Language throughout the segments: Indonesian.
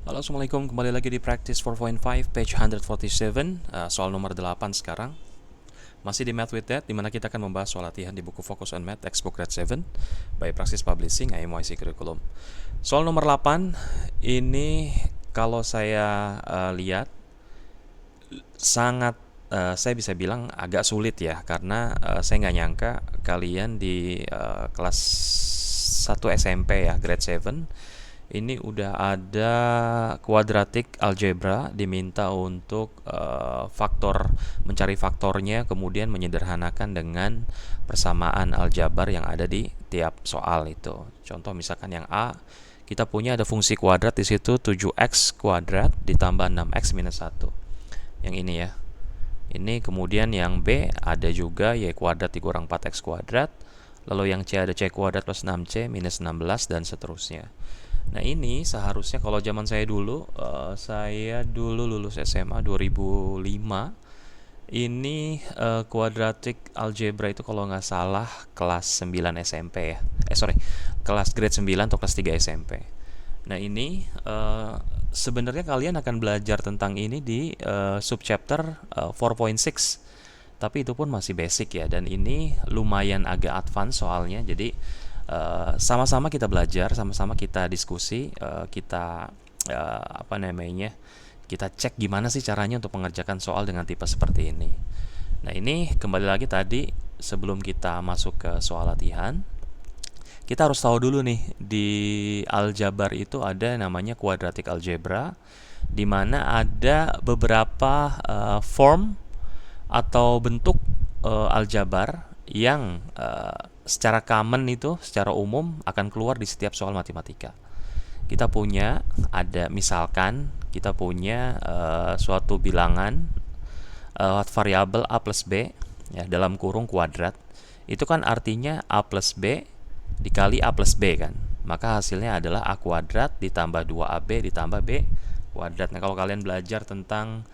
Halo, Assalamualaikum. Kembali lagi di Practice 4.5, page 147, soal nomor 8 sekarang. Masih di Math with Dad, di mana kita akan membahas soal latihan di buku Focus on Math, textbook grade 7, by Praxis Publishing, IMYC Curriculum. Soal nomor 8, ini kalau saya lihat, sangat, saya bisa bilang agak sulit ya, karena saya nggak nyangka kalian di kelas 1 SMP ya, grade 7, ini udah ada quadratic algebra, diminta untuk mencari faktornya, kemudian menyederhanakan dengan persamaan aljabar yang ada di tiap soal itu. Contoh misalkan yang A, kita punya ada fungsi kuadrat di situ 7x kuadrat ditambah 6x minus 1. Yang ini ya. Ini kemudian yang B ada juga y kuadrat dikurang 4x kuadrat, lalu yang C ada c kuadrat plus 6c minus 16 dan seterusnya. Nah, ini seharusnya kalau zaman saya dulu lulus SMA 2005, ini quadratic algebra itu kalau nggak salah kelas 9 SMP ya. Kelas grade 9 atau kelas 3 SMP. Nah, ini sebenarnya kalian akan belajar tentang ini di subchapter 4.6. Tapi itu pun masih basic ya, dan ini lumayan agak advance soalnya. Jadi sama-sama kita belajar, sama-sama kita diskusi, kita kita cek gimana sih caranya untuk mengerjakan soal dengan tipe seperti ini. Nah, ini kembali lagi tadi, sebelum kita masuk ke soal latihan, kita harus tahu dulu nih, di aljabar itu ada namanya quadratic algebra, di mana ada beberapa form atau bentuk aljabar yang secara common itu, secara umum akan keluar di setiap soal matematika. Kita punya, ada misalkan kita punya suatu bilangan variabel a plus b ya, dalam kurung kuadrat. Itu kan artinya a plus b dikali a plus b kan. Maka hasilnya adalah a kuadrat ditambah 2ab ditambah b kuadrat. Nah, kalau kalian belajar tentang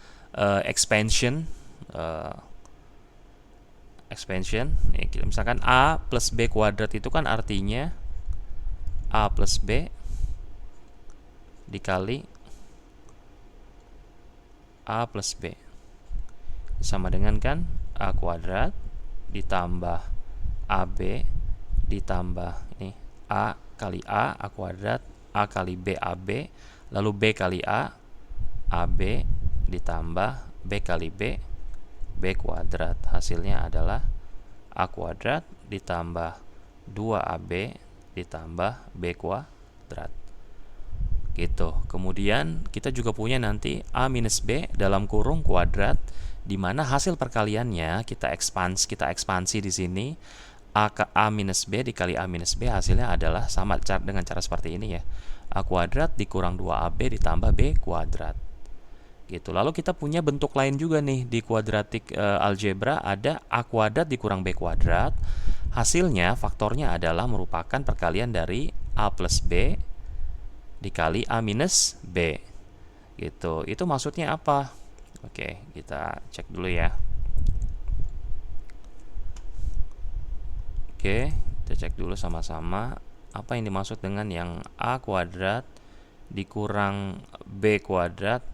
expansion, misalkan a plus b kuadrat itu kan artinya a plus b dikali a plus b sama dengan kan a kuadrat ditambah ab ditambah ini a kali a kuadrat, a kali b ab, lalu b kali a ab ditambah b kali b kuadrat. Hasilnya adalah a kuadrat ditambah 2ab ditambah b kuadrat. Gitu. Kemudian kita juga punya nanti a minus b dalam kurung kuadrat, di mana hasil perkaliannya kita ekspansi di sini. A minus b dikali a minus b hasilnya adalah sama dengan cara seperti ini ya. A kuadrat dikurang 2ab ditambah b kuadrat. Gitu. Lalu kita punya bentuk lain juga nih di quadratic algebra, ada a kuadrat dikurang b kuadrat. Hasilnya faktornya adalah merupakan perkalian dari a plus b dikali a minus b. Gitu. Itu maksudnya apa? Oke, kita cek dulu ya. Oke, kita cek dulu sama-sama apa yang dimaksud dengan yang a kuadrat dikurang b kuadrat.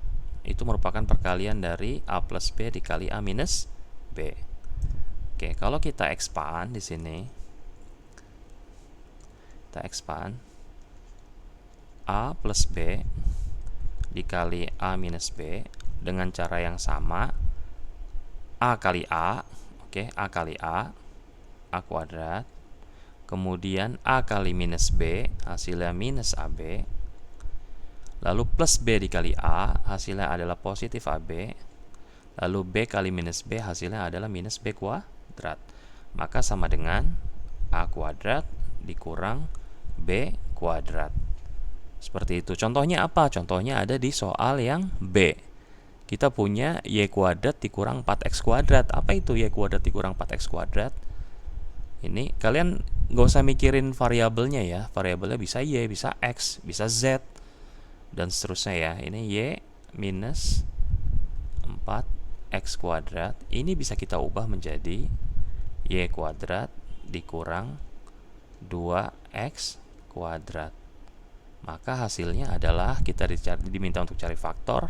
Itu merupakan perkalian dari a plus b dikali a minus b. Oke, kalau kita expand di sini, kita expand a plus b dikali a minus b dengan cara yang sama, a kali a, oke, a kali a kuadrat, kemudian a kali minus b hasilnya minus ab, lalu plus b dikali a hasilnya adalah positif ab, lalu b kali minus b hasilnya adalah minus b kuadrat. Maka sama dengan a kuadrat dikurang b kuadrat. Seperti itu. Contohnya apa? Contohnya ada di soal yang B. Kita punya y kuadrat dikurang 4x kuadrat. Apa itu y kuadrat dikurang 4x kuadrat? Ini kalian gak usah mikirin variabelnya ya. Variabelnya bisa y, bisa x, bisa z, dan seterusnya ya. Ini y minus 4x kuadrat. Ini bisa kita ubah menjadi y kuadrat dikurang 2x kuadrat. Maka hasilnya adalah kita diminta untuk cari faktor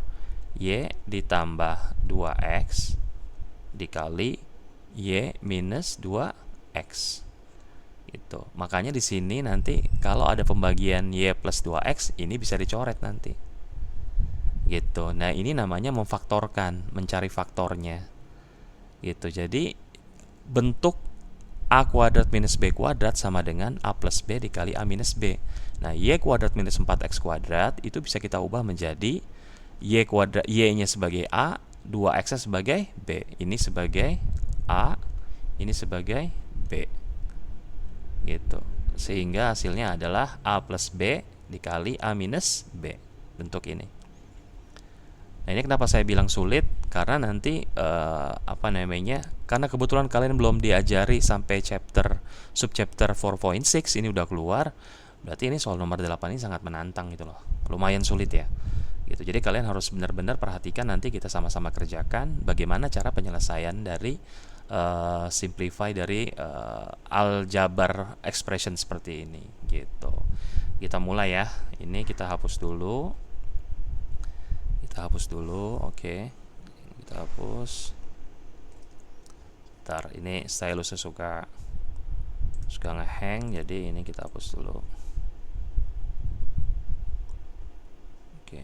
Y ditambah 2X dikali Y minus 2X. Itu. Makanya di sini nanti kalau ada pembagian Y plus 2X, ini bisa dicoret nanti. Gitu. Nah, ini namanya memfaktorkan, mencari faktornya. Gitu. Jadi bentuk A kuadrat minus B kuadrat sama dengan A plus B dikali A minus B. Nah, Y kuadrat minus 4X kuadrat itu bisa kita ubah menjadi Y kuadrat, Y-nya sebagai A, 2X-nya sebagai B. Ini sebagai A, ini sebagai B. Gitu. Sehingga hasilnya adalah A plus B dikali A minus B. Bentuk ini. Nah, ini kenapa saya bilang sulit? Karena nanti karena kebetulan kalian belum diajari sampai subchapter 4.6 ini udah keluar. Berarti ini soal nomor 8 ini sangat menantang gitu loh. Lumayan sulit ya. Gitu. Jadi kalian harus benar-benar perhatikan, nanti kita sama-sama kerjakan bagaimana cara penyelesaian dari simplify dari aljabar expression seperti ini gitu. Kita mulai ya. Ini kita hapus dulu. Oke. Kita hapus. Ntar ini stylusnya suka ngehang, jadi ini kita hapus dulu. Oke.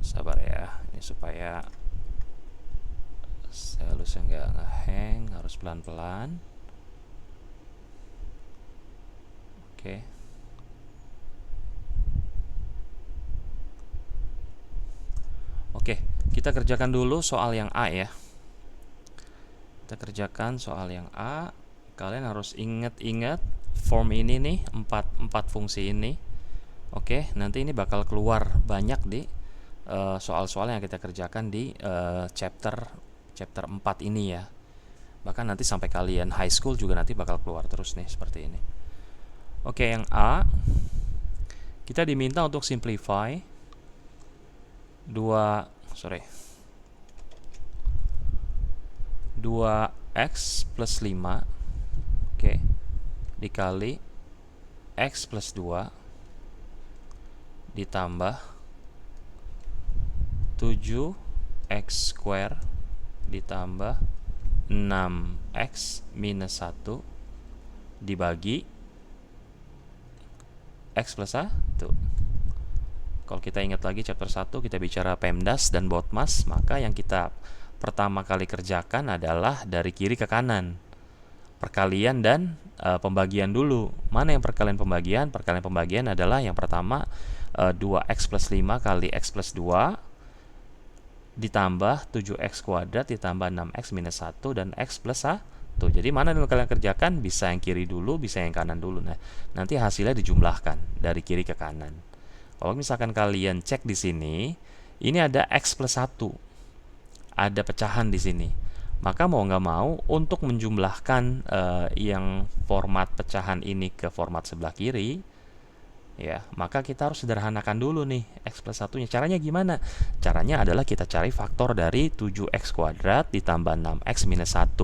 Sabar ya, ini supaya stylusnya nggak ngehang, harus pelan-pelan. Oke. Oke, kita kerjakan dulu soal yang A ya. Kita kerjakan soal yang A. Kalian harus ingat-ingat form ini nih, 4 fungsi ini. Oke, nanti ini bakal keluar banyak di soal-soal yang kita kerjakan di chapter 4 ini ya. Bahkan nanti sampai kalian high school juga nanti bakal keluar terus nih seperti ini. Oke, yang A kita diminta untuk simplify 2x plus 5 dikali x plus 2 ditambah 7x square ditambah 6x minus 1 dibagi x plus 1. Kalau kita ingat lagi chapter 1 kita bicara PEMDAS dan BODMAS, maka yang kita pertama kali kerjakan adalah dari kiri ke kanan. Perkalian dan pembagian dulu. Mana yang perkalian pembagian? Perkalian pembagian adalah yang pertama 2x plus 5 kali x plus 2 ditambah 7x kuadrat ditambah 6x minus 1 dan x plus 1. Jadi mana yang kalian kerjakan? Bisa yang kiri dulu, bisa yang kanan dulu. Nah, nanti hasilnya dijumlahkan dari kiri ke kanan. Kalau misalkan kalian cek di sini, ini ada x plus 1. Ada pecahan di sini. Maka mau nggak mau untuk menjumlahkan yang format pecahan ini ke format sebelah kiri, ya, maka kita harus sederhanakan dulu nih x plus 1-nya. Caranya gimana? Caranya adalah kita cari faktor dari 7x kuadrat ditambah 6x minus 1.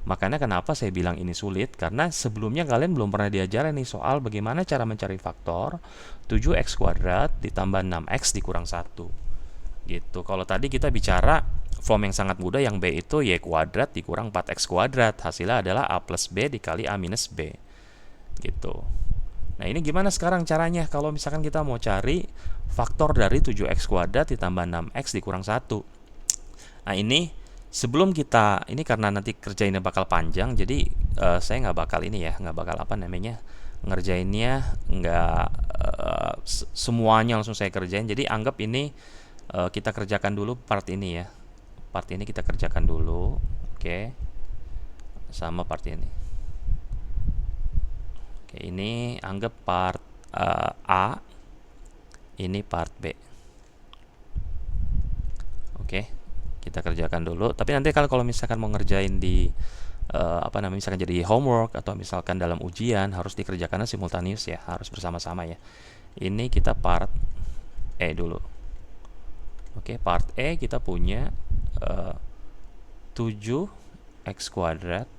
Makanya kenapa saya bilang ini sulit, karena sebelumnya kalian belum pernah diajarin nih soal bagaimana cara mencari faktor 7x kuadrat ditambah 6x dikurang 1 gitu. Kalau tadi kita bicara form yang sangat mudah, yang B itu Y kuadrat dikurang 4x kuadrat, hasilnya adalah A plus B dikali A minus B gitu. Nah, ini gimana sekarang caranya kalau misalkan kita mau cari faktor dari 7x kuadrat ditambah 6x dikurang 1. Nah, ini sebelum kita, ini karena nanti kerjainnya bakal panjang, jadi saya nggak bakal ngerjainnya nggak semuanya langsung saya kerjain. Jadi anggap ini kita kerjakan dulu part ini ya. Part ini kita kerjakan dulu, oke, sama part ini. Oke, ini anggap part A, ini part B. Oke, kita kerjakan dulu. Tapi nanti kalau misalkan mau ngerjain di misalkan jadi homework atau misalkan dalam ujian, harus dikerjakannya simultaneous ya, harus bersama-sama ya. Ini kita part E dulu. Oke, part E kita punya 7x kuadrat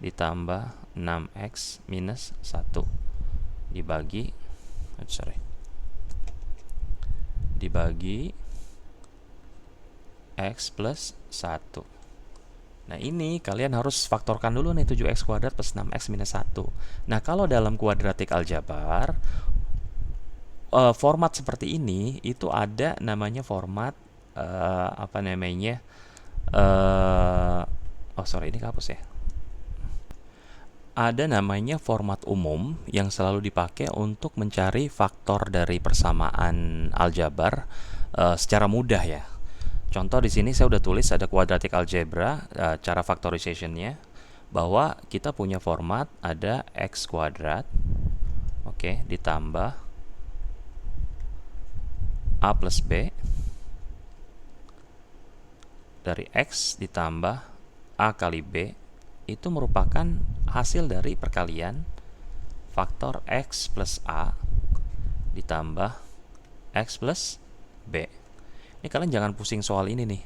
ditambah 6x minus 1 dibagi x plus 1. Nah, ini kalian harus faktorkan dulu nih 7x kuadrat plus 6x minus 1. Nah, kalau dalam quadratic algebra format seperti ini itu ada namanya format apa namanya oh sorry, ini kehapus ya. Ada namanya format umum yang selalu dipakai untuk mencari faktor dari persamaan aljabar secara mudah ya. Contoh di sini saya udah tulis ada quadratic algebra cara factorization-nya, bahwa kita punya format ada x kuadrat, oke, ditambah a plus b dari x ditambah a kali b itu merupakan hasil dari perkalian faktor x plus a ditambah x plus b. Ini kalian jangan pusing soal ini nih.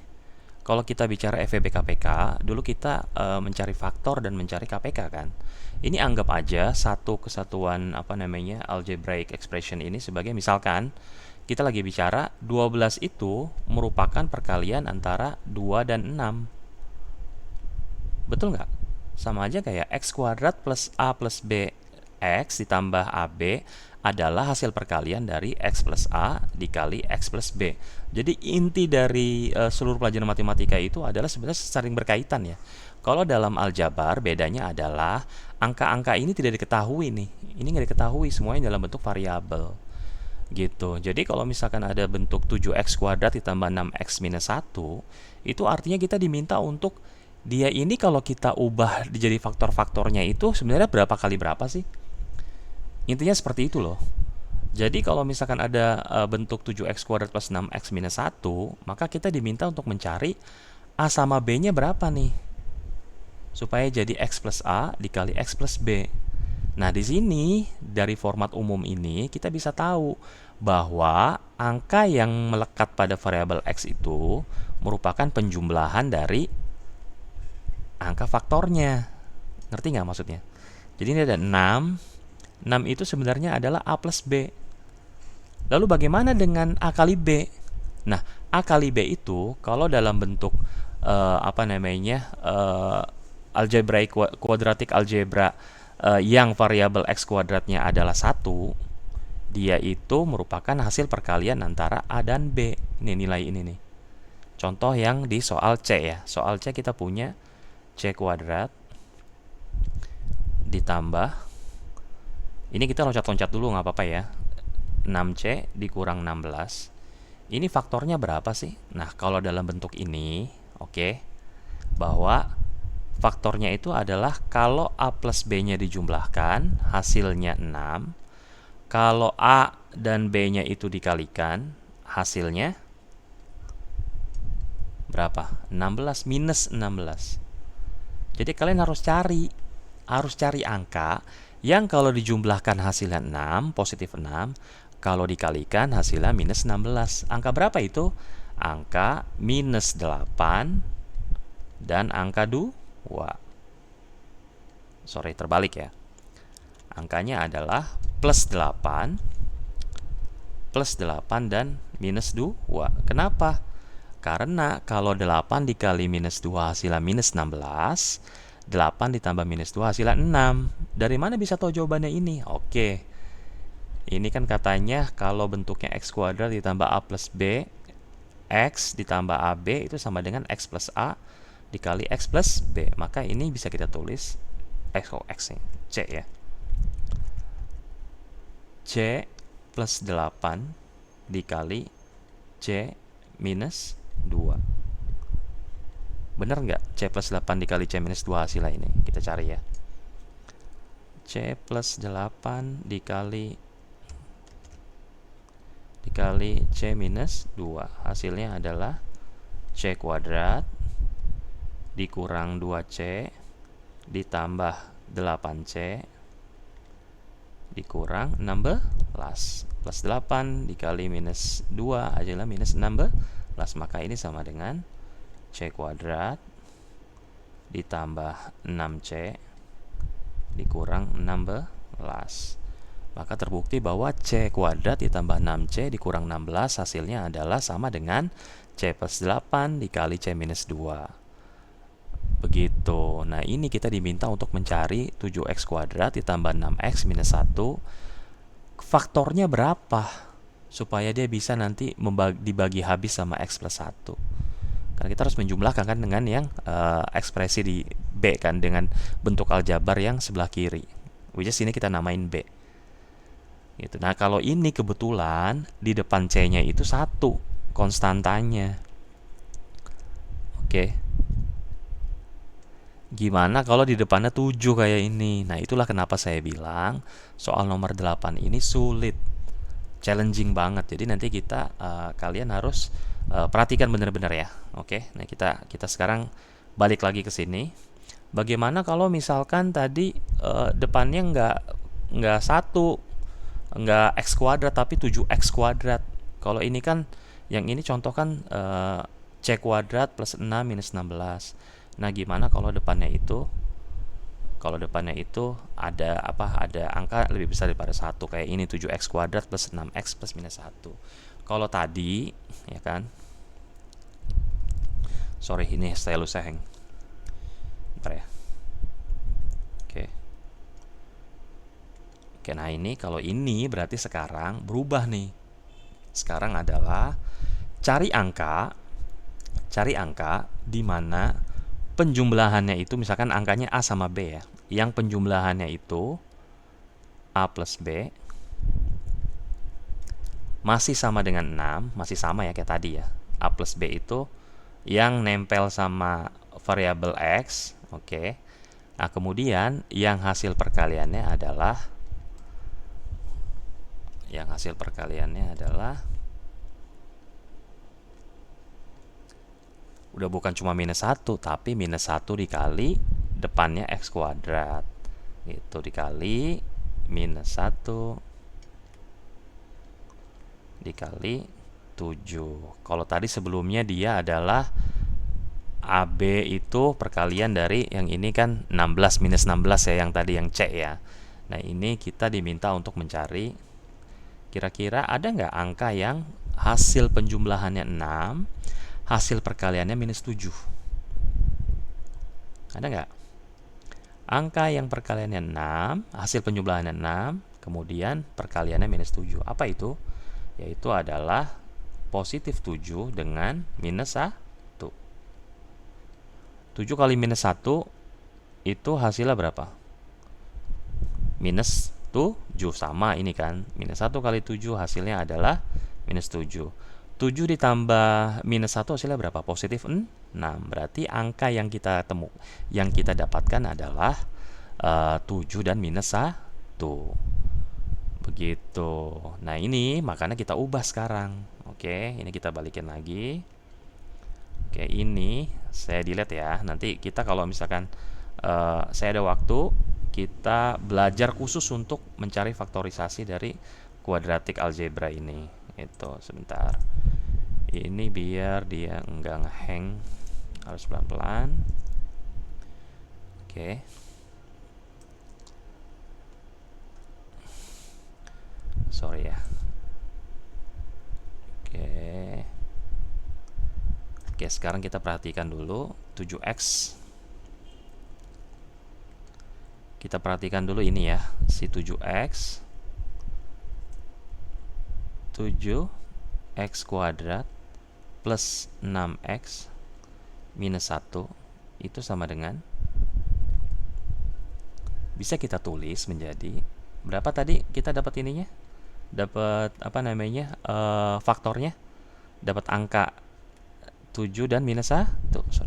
Kalau kita bicara FEB KPK, dulu kita mencari faktor dan mencari KPK kan. Ini anggap aja satu kesatuan apa namanya algebraic expression ini sebagai misalkan kita lagi bicara 12 itu merupakan perkalian antara 2 dan 6. Betul nggak? Sama aja kayak x kuadrat plus a plus b x ditambah ab adalah hasil perkalian dari x plus a dikali x plus b. Jadi inti dari seluruh pelajaran matematika itu adalah sebenarnya saling berkaitan ya. Kalau dalam aljabar bedanya adalah angka-angka ini tidak diketahui nih. Ini nggak diketahui, semuanya dalam bentuk variabel. Gitu. Jadi kalau misalkan ada bentuk 7x kuadrat ditambah 6x minus 1, itu artinya kita diminta untuk dia ini kalau kita ubah jadi faktor-faktornya itu sebenarnya berapa kali berapa sih? Intinya seperti itu loh. Jadi kalau misalkan ada bentuk 7x kuadrat plus 6x minus 1, maka kita diminta untuk mencari a sama b-nya berapa nih? Supaya jadi x plus a dikali x plus b. Nah, di sini dari format umum ini kita bisa tahu bahwa angka yang melekat pada variabel x itu merupakan penjumlahan dari angka faktornya. Ngerti nggak maksudnya? Jadi ini ada 6. 6 itu sebenarnya adalah a plus b. Lalu bagaimana dengan a kali b? Nah, a kali b itu kalau dalam bentuk apa namanya algebraic quadratic algebra yang variabel x kuadratnya adalah 1, dia itu merupakan hasil perkalian antara a dan b. Ini nilai ini nih. Contoh yang di soal C ya. Soal C kita punya c kuadrat ditambah, ini kita loncat-loncat dulu nggak apa-apa ya, 6c dikurang 16. Ini faktornya berapa sih? Nah, kalau dalam bentuk ini, oke, bahwa faktornya itu adalah kalau a plus b-nya dijumlahkan, hasilnya 6. Kalau a dan b-nya itu dikalikan, hasilnya berapa? 16 minus 16. Jadi kalian harus cari angka yang kalau dijumlahkan hasilnya 6, positif 6, kalau dikalikan hasilnya minus 16. Angka berapa itu? Angka minus 8 dan angka 2. Sorry, terbalik ya. Angkanya adalah plus 8 dan minus 2. Kenapa? Karena kalau 8 dikali minus 2 hasilnya minus 16, 8 ditambah minus 2 hasilnya 6. Dari mana bisa tahu jawabannya ini? Oke. Ini kan katanya kalau bentuknya x kuadrat ditambah a plus b, x ditambah ab itu sama dengan x plus a dikali x plus b. Maka ini bisa kita tulis x nih, c ya. C plus 8 dikali c minus 2. Bener nggak c plus 8 dikali c minus 2 hasilnya ini? Kita cari ya. C plus 8 dikali c minus 2. Hasilnya adalah c kuadrat dikurang 2c ditambah 8c dikurang 16. Plus 8 dikali minus 2 hasilnya minus 16. Maka ini sama dengan c kuadrat ditambah 6c dikurang 16. Maka terbukti bahwa C kuadrat ditambah 6C dikurang 16 hasilnya adalah sama dengan C plus 8 dikali C minus 2. Begitu. Nah, ini kita diminta untuk mencari 7x kuadrat ditambah 6x minus 1. Faktornya berapa? Supaya dia bisa nanti dibagi habis sama x plus 1. Karena kita harus menjumlahkan kan dengan yang ekspresi di B kan, dengan bentuk aljabar yang sebelah kiri. Which is ini kita namain B. Gitu. Nah, kalau ini kebetulan di depan C-nya itu 1 konstantanya. Oke. Gimana kalau di depannya 7 kayak ini? Nah, itulah kenapa saya bilang soal nomor 8 ini sulit. Challenging banget. Jadi nanti kita kalian harus perhatikan benar-benar ya. Oke. Nah, kita sekarang balik lagi ke sini. Bagaimana kalau misalkan tadi depannya nggak 1, nggak x kuadrat tapi 7x kuadrat. Kalau ini kan yang ini contoh kan C kuadrat plus 6 minus 16. Nah, gimana kalau depannya itu ada ada angka lebih besar daripada 1, kayak ini 7x kuadrat plus 6x plus minus 1. Kalau tadi ya kan, sorry ini stylus saya hang. Bentar ya. Oke, nah ini kalau ini berarti sekarang berubah nih. Sekarang adalah cari angka di mana penjumlahannya itu misalkan angkanya A sama B ya. Yang penjumlahannya itu A plus B masih sama dengan 6, masih sama ya kayak tadi ya. A plus B itu yang nempel sama variabel X, oke. Nah, kemudian yang hasil perkaliannya adalah udah bukan cuma minus 1, tapi minus 1 dikali depannya x kuadrat. Itu dikali minus 1 dikali 7. Kalau tadi sebelumnya dia adalah AB itu perkalian dari yang ini kan 16 minus 16 ya, yang tadi yang C ya. Nah, ini kita diminta untuk mencari kira-kira ada nggak angka yang hasil penjumlahannya 6, hasil perkaliannya minus 7? Ada nggak? Angka yang perkaliannya 6, hasil penjumlahannya 6, kemudian perkaliannya minus 7. Apa itu? Yaitu adalah positif 7 dengan minus 1. 7 kali minus 1 itu hasilnya berapa? Minus 7, sama ini kan. Minus 1 kali 7 hasilnya adalah minus 7. 7 ditambah minus 1 hasilnya berapa? Positif 6. Berarti angka yang kita dapatkan adalah 7 dan minus 1. Begitu. Nah, ini makanya kita ubah sekarang. Oke, ini kita balikin lagi. Oke, ini saya delete ya. Nanti kita kalau misalkan saya ada waktu, kita belajar khusus untuk mencari faktorisasi dari quadratic algebra ini. Itu sebentar. Ini biar dia enggak ngehang, harus pelan-pelan. Oke. Sorry ya. Oke, sekarang kita perhatikan dulu 7x. Kita perhatikan dulu ini ya, si 7x 7x kuadrat plus 6x minus 1 itu sama dengan, bisa kita tulis menjadi berapa tadi kita dapat ininya? Dapat apa namanya? Faktornya. Dapat angka 7 dan minus 1. 7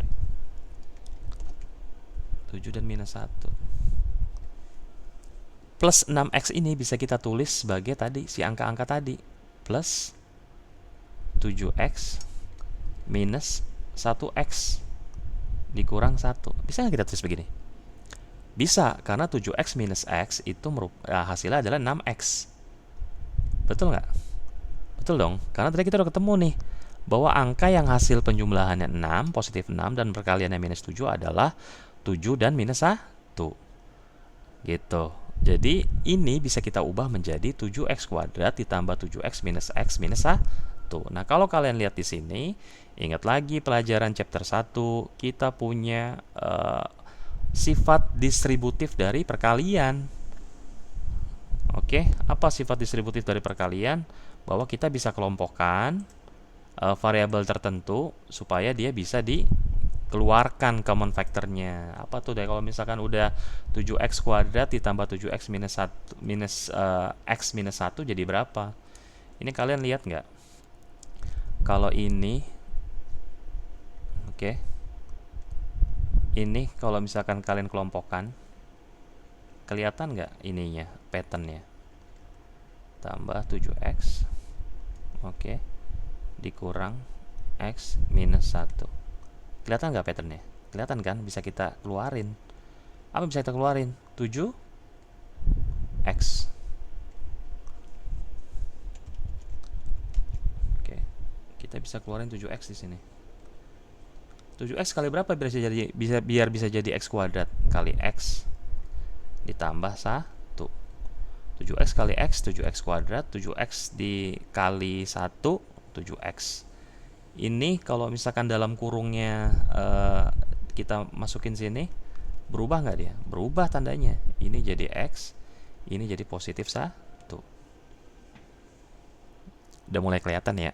dan minus 1. Plus 6x ini bisa kita tulis sebagai tadi si angka-angka tadi, plus 7x minus 1x dikurang 1. Bisa nggak kita tulis begini? Bisa, karena 7x minus x itu hasilnya adalah 6x. Betul nggak? Betul dong, karena tadi kita udah ketemu nih bahwa angka yang hasil penjumlahannya 6, positif 6, dan perkaliannya minus 7 adalah 7 dan minus 1. Gitu. Jadi ini bisa kita ubah menjadi 7x kuadrat ditambah 7x minus 1. Nah, kalau kalian lihat di sini, ingat lagi pelajaran chapter 1, kita punya sifat distributif dari perkalian. Oke, apa sifat distributif dari perkalian? Bahwa kita bisa kelompokkan variabel tertentu supaya dia bisa dikeluarkan common factornya. Apa tuh deh kalau misalkan udah 7x kuadrat ditambah 7x minus 1 minus x minus 1 jadi berapa? Ini kalian lihat nggak? Kalau ini oke. Ini kalau misalkan kalian kelompokkan, kelihatan nggak ininya, patternnya? Tambah 7x, oke, dikurang x minus 1. Kelihatan nggak patternnya? Kelihatan kan? Bisa kita keluarin. Apa bisa kita keluarin? 7x. Oke. Kita bisa keluarin 7x di sini. 7x kali berapa biar bisa jadi x kuadrat? Kali x ditambah 1. 7x kali x 7x kuadrat, 7x dikali 1 7x. Ini kalau misalkan dalam kurungnya kita masukin sini, berubah nggak dia? Berubah tandanya. Ini jadi x, ini jadi positif 1. Udah mulai kelihatan ya.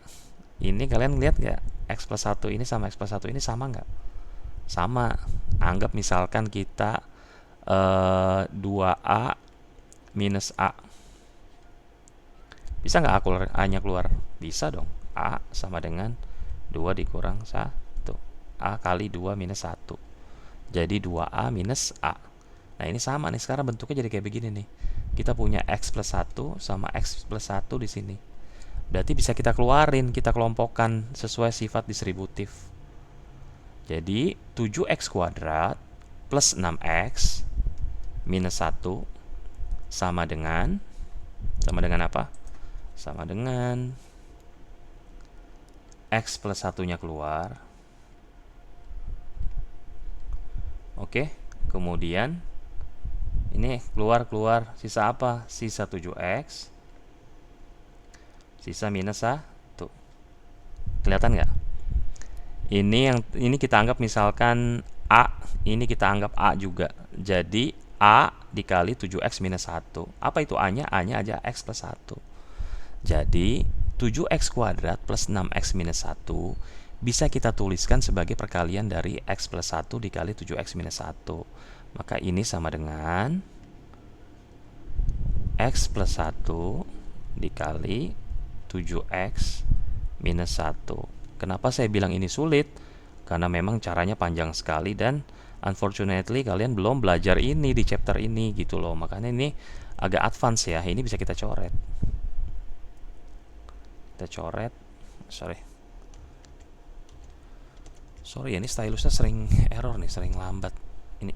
Ini kalian lihat nggak? X plus 1 ini sama X plus 1 ini sama nggak? Sama. Anggap misalkan kita 2A minus A. Bisa nggak A-nya keluar? Bisa dong. A sama dengan 2 dikurang 1. A kali 2 minus 1. Jadi 2A minus A. Nah ini sama nih, sekarang bentuknya jadi kayak begini nih. Kita punya X plus 1 sama X plus 1 di sini. Berarti bisa kita keluarin, kita kelompokkan sesuai sifat distributif. Jadi 7x kuadrat plus 6x minus 1 sama dengan apa? Sama dengan x plus 1-nya keluar. Oke, kemudian ini keluar sisa apa? Sisa 7x, sisa minus 1. Kelihatan nggak? Ini kita anggap misalkan A, ini kita anggap A juga. Jadi A dikali 7x minus 1. Apa itu A-nya? A-nya aja x plus 1. Jadi 7x kuadrat plus 6x minus 1 bisa kita tuliskan sebagai perkalian dari x plus 1 dikali 7x minus 1. Maka ini sama dengan x plus 1 dikali 7x minus 1. Kenapa saya bilang ini sulit? Karena memang caranya panjang sekali dan unfortunately kalian belum belajar ini di chapter ini gitu loh. Makanya ini agak advance ya. Ini bisa kita coret. Sorry ya, ini stylusnya sering error nih, sering lambat. Ini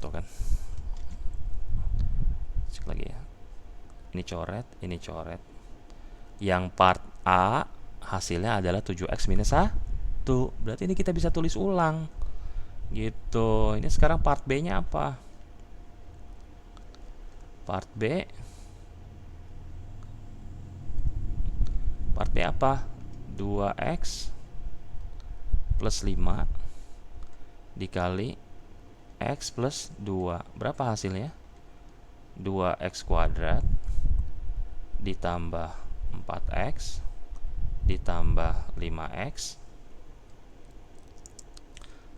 tuh kan. Cek lagi ya. Ini coret. Yang part A hasilnya adalah 7x minus 1. Berarti ini kita bisa tulis ulang. Gitu. Ini sekarang part B-nya apa? Part B apa? 2x plus 5 dikali x plus 2. Berapa hasilnya? 2x kuadrat ditambah 4x ditambah 5x.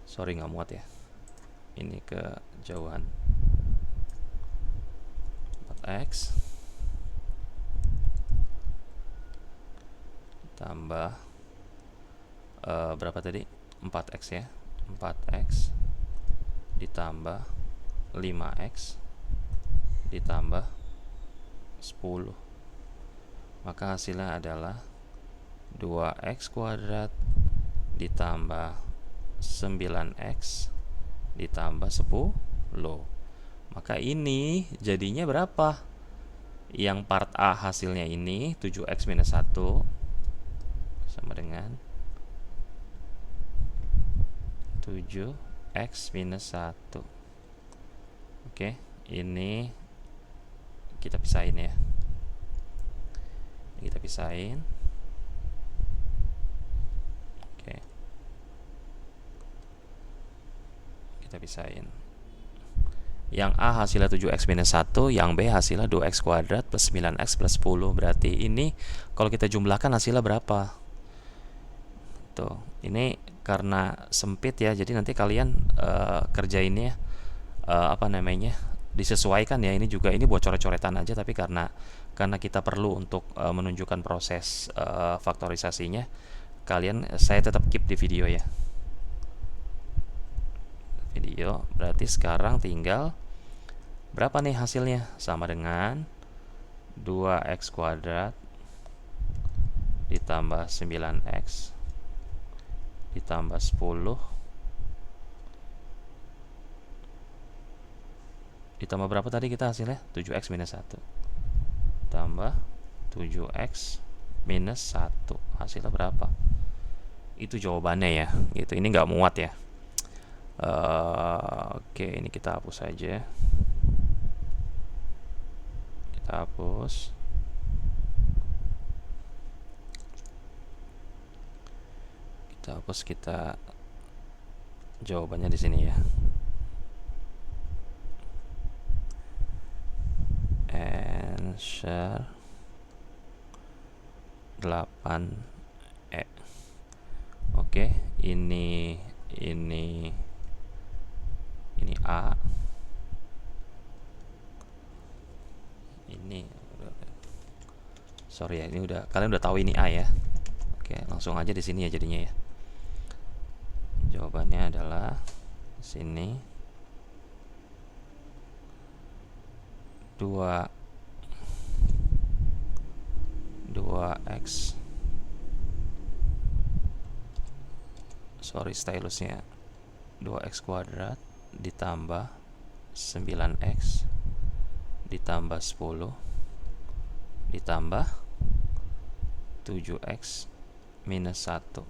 Sorry nggak muat ya. Ini kejauhan. 4x tambah berapa tadi? 4x ya. 4x ditambah 5x ditambah 10. Maka hasilnya adalah 2x kuadrat ditambah 9x ditambah 10. Maka ini jadinya berapa? Yang part A hasilnya ini 7x minus 1 sama dengan 7x minus 1. Oke, Ini kita pisahin ya. Kita pisahin. Oke. Kita pisahin. Yang A hasilnya 7x minus 1, yang B hasilnya 2x kuadrat plus 9x plus 10. Berarti ini kalau kita jumlahkan hasilnya berapa? Tuh, ini karena sempit ya, jadi nanti kalian kerjainnya disesuaikan ya. Ini juga, ini buat coret-coretan aja, tapi karena kita perlu untuk menunjukkan proses faktorisasinya, saya tetap keep di video ya. Berarti sekarang tinggal berapa nih hasilnya? Sama dengan 2x kuadrat ditambah 9x ditambah 10 ditambah berapa tadi kita hasilnya? 7x minus 1 tambah 7x minus 1. Hasilnya berapa? Itu jawabannya ya, gitu. Ini nggak muat ya. Oke, ini kita hapus saja. Kita hapus. Kita jawabannya di sini ya. Answer 8E. Oke, ini A. Ini sorry ya, ini kalian udah tahu ini A ya. Oke, langsung aja di sini ya jadinya ya. Jawabannya adalah sini 2x, sorry stylusnya, 2x kuadrat ditambah 9x ditambah 10 ditambah 7x minus 1.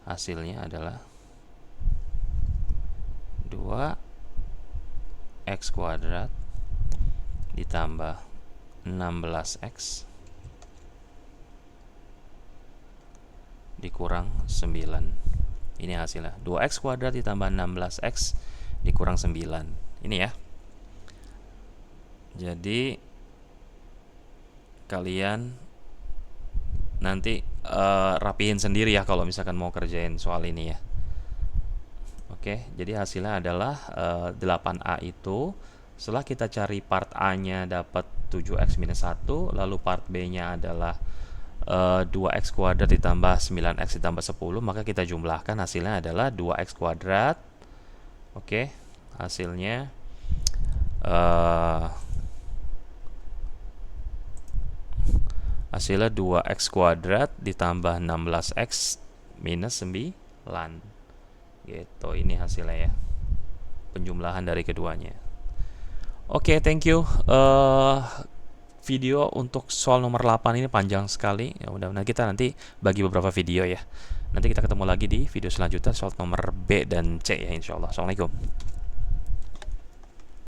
Hasilnya adalah 2x kuadrat ditambah 16x dikurang 9. Ini hasilnya 2x kuadrat ditambah 16x dikurang 9. Ini ya. Jadi kalian nanti rapihin sendiri ya kalau misalkan mau kerjain soal ini ya. Oke, jadi hasilnya adalah 8A itu setelah kita cari part A-nya dapat 7x minus 1, lalu part B-nya adalah 2x kuadrat ditambah 9x ditambah 10, maka kita jumlahkan hasilnya adalah 2x kuadrat. Oke, hasilnya hasilnya 2x kuadrat ditambah 16x minus 9 gitu. Ini hasilnya ya, penjumlahan dari keduanya. Oke, thank you. Video untuk soal nomor 8 ini panjang sekali ya, mudah-mudahan kita nanti bagi beberapa video ya. Nanti kita ketemu lagi di video selanjutnya soal nomor B dan C ya, insyaallah. Assalamualaikum.